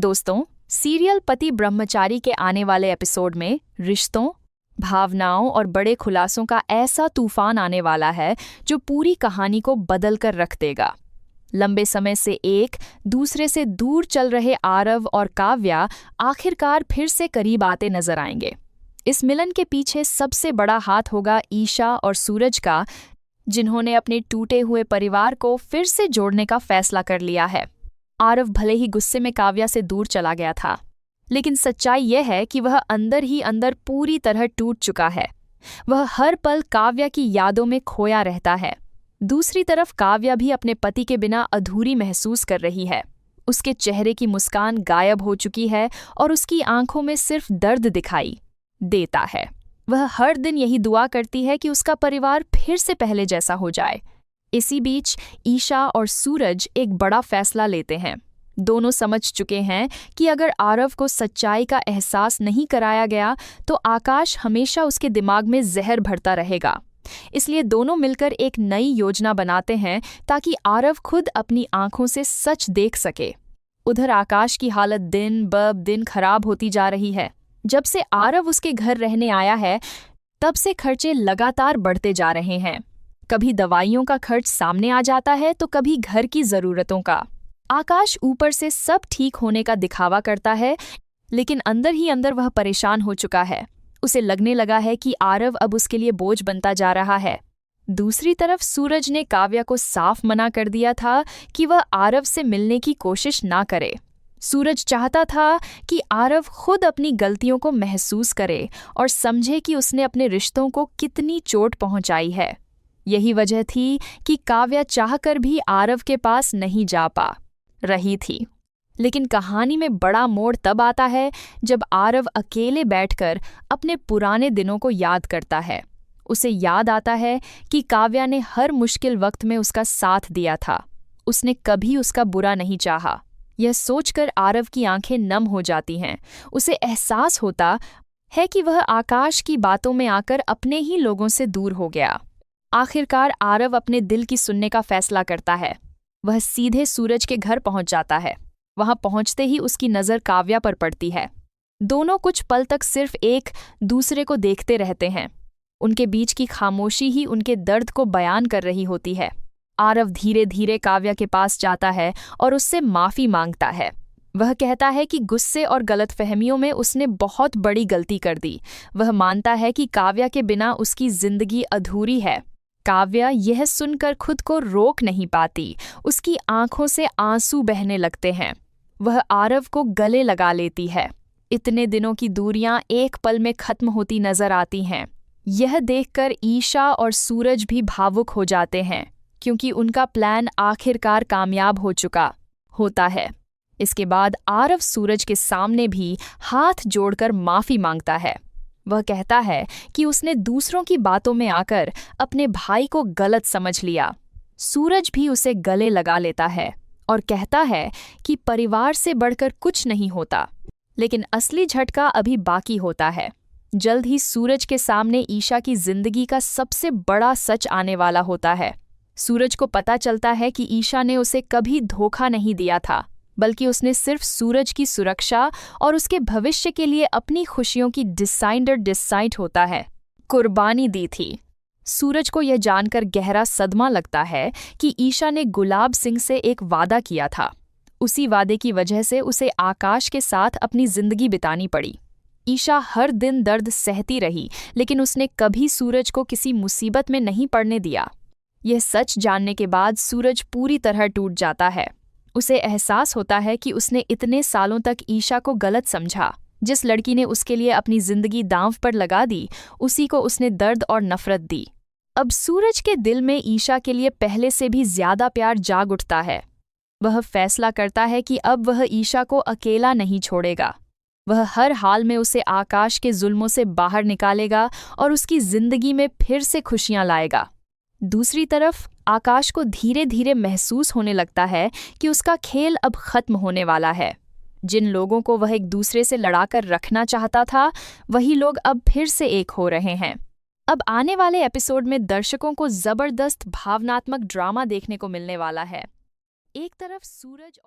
दोस्तों, सीरियल पति ब्रह्मचारी के आने वाले एपिसोड में रिश्तों, भावनाओं और बड़े खुलासों का ऐसा तूफान आने वाला है जो पूरी कहानी को बदल कर रख देगा। लंबे समय से एक दूसरे से दूर चल रहे आरव और काव्या आखिरकार फिर से करीब आते नजर आएंगे। इस मिलन के पीछे सबसे बड़ा हाथ होगा ईशा और सूरज का, जिन्होंने अपने टूटे हुए परिवार को फिर से जोड़ने का फैसला कर लिया है। आरव भले ही गुस्से में काव्या से दूर चला गया था, लेकिन सच्चाई यह है कि वह अंदर ही अंदर पूरी तरह टूट चुका है। वह हर पल काव्या की यादों में खोया रहता है। दूसरी तरफ काव्या भी अपने पति के बिना अधूरी महसूस कर रही है। उसके चेहरे की मुस्कान गायब हो चुकी है और उसकी आंखों में सिर्फ दर्द दिखाई देता है। वह हर दिन यही दुआ करती है कि उसका परिवार फिर से पहले जैसा हो जाए। इसी बीच ईशा और सूरज एक बड़ा फैसला लेते हैं। दोनों समझ चुके हैं कि अगर आरव को सच्चाई का एहसास नहीं कराया गया तो आकाश हमेशा उसके दिमाग में जहर भरता रहेगा। इसलिए दोनों मिलकर एक नई योजना बनाते हैं ताकि आरव खुद अपनी आंखों से सच देख सके। उधर आकाश की हालत दिन ब दिन खराब होती जा रही है। जब से आरव उसके घर रहने आया है, तब से खर्चे लगातार बढ़ते जा रहे हैं। कभी दवाइयों का खर्च सामने आ जाता है तो कभी घर की जरूरतों का। आकाश ऊपर से सब ठीक होने का दिखावा करता है, लेकिन अंदर ही अंदर वह परेशान हो चुका है। उसे लगने लगा है कि आरव अब उसके लिए बोझ बनता जा रहा है। दूसरी तरफ सूरज ने काव्या को साफ मना कर दिया था कि वह आरव से मिलने की कोशिश ना करे। सूरज चाहता था कि आरव खुद अपनी गलतियों को महसूस करे और समझे कि उसने अपने रिश्तों को कितनी चोट पहुंचाई है। यही वजह थी कि काव्या चाहकर भी आरव के पास नहीं जा पा रही थी। लेकिन कहानी में बड़ा मोड़ तब आता है जब आरव अकेले बैठकर अपने पुराने दिनों को याद करता है। उसे याद आता है कि काव्या ने हर मुश्किल वक्त में उसका साथ दिया था। उसने कभी उसका बुरा नहीं चाहा। यह सोचकर आरव की आंखें नम हो जाती हैं। उसे एहसास होता है कि वह आकाश की बातों में आकर अपने ही लोगों से दूर हो गया। आखिरकार आरव अपने दिल की सुनने का फैसला करता है। वह सीधे सूरज के घर पहुंच जाता है। वहां पहुंचते ही उसकी नज़र काव्या पर पड़ती है। दोनों कुछ पल तक सिर्फ एक दूसरे को देखते रहते हैं। उनके बीच की खामोशी ही उनके दर्द को बयान कर रही होती है। आरव धीरे धीरे काव्या के पास जाता है और उससे माफ़ी मांगता है। वह कहता है कि गुस्से और गलतफहमियों में उसने बहुत बड़ी गलती कर दी। वह मानता है कि काव्या के बिना उसकी जिंदगी अधूरी है। काव्या यह सुनकर खुद को रोक नहीं पाती। उसकी आंखों से आंसू बहने लगते हैं। वह आरव को गले लगा लेती है। इतने दिनों की दूरियां एक पल में खत्म होती नजर आती हैं। यह देखकर ईशा और सूरज भी भावुक हो जाते हैं, क्योंकि उनका प्लान आखिरकार कामयाब हो चुका होता है। इसके बाद आरव सूरज के सामने भी हाथ जोड़कर माफी मांगता है। वह कहता है कि उसने दूसरों की बातों में आकर अपने भाई को गलत समझ लिया। सूरज भी उसे गले लगा लेता है और कहता है कि परिवार से बढ़कर कुछ नहीं होता। लेकिन असली झटका अभी बाकी होता है। जल्द ही सूरज के सामने ईशा की जिंदगी का सबसे बड़ा सच आने वाला होता है। सूरज को पता चलता है कि ईशा ने उसे कभी धोखा नहीं दिया था, बल्कि उसने सिर्फ सूरज की सुरक्षा और उसके भविष्य के लिए अपनी खुशियों की डिसाइड होता है कुर्बानी दी थी। सूरज को यह जानकर गहरा सदमा लगता है कि ईशा ने गुलाब सिंह से एक वादा किया था। उसी वादे की वजह से उसे आकाश के साथ अपनी जिंदगी बितानी पड़ी। ईशा हर दिन दर्द सहती रही, लेकिन उसने कभी सूरज को किसी मुसीबत में नहीं पड़ने दिया। यह सच जानने के बाद सूरज पूरी तरह टूट जाता है। उसे एहसास होता है कि उसने इतने सालों तक ईशा को गलत समझा। जिस लड़की ने उसके लिए अपनी जिंदगी दांव पर लगा दी, उसी को उसने दर्द और नफरत दी। अब सूरज के दिल में ईशा के लिए पहले से भी ज्यादा प्यार जाग उठता है। वह फैसला करता है कि अब वह ईशा को अकेला नहीं छोड़ेगा। वह हर हाल में उसे आकाश के जुल्मों से बाहर निकालेगा और उसकी जिंदगी में फिर से खुशियां लाएगा। दूसरी तरफ आकाश को धीरे धीरे महसूस होने लगता है कि उसका खेल अब खत्म होने वाला है। जिन लोगों को वह एक दूसरे से लड़ाकर रखना चाहता था, वही लोग अब फिर से एक हो रहे हैं। अब आने वाले एपिसोड में दर्शकों को जबरदस्त भावनात्मक ड्रामा देखने को मिलने वाला है। एक तरफ सूरज